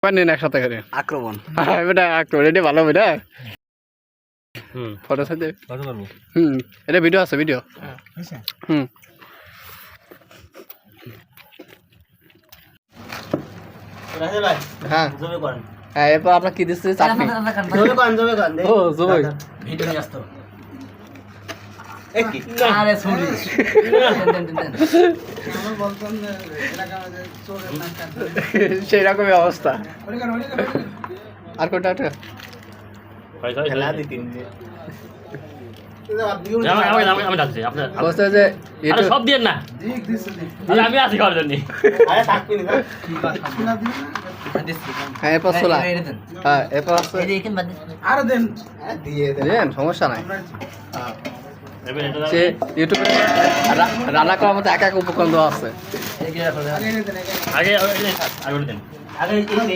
পারেন একসাথে করে আক্রমণ বেটা আক্রমণ এটা ভালো বেটা ফটো সাথে এটা ভিডিও আছে ভিডিও হ্যাঁ হ্যাঁ এরপর আপনার কি দিচ্ছে চাটনি ও জমি ভিডিও নিয়ে আসতো সেই রকমই অবস্থা আর কোনটা সব দিয়ে না আমি আছি খাওয়ার জন্য এরপর ছোলা হ্যাঁ এরপর দেন সমস্যা নাই সে ইউটিউবে রান্না করার মতো এক এক উপকরণ দেওয়া আছে আগে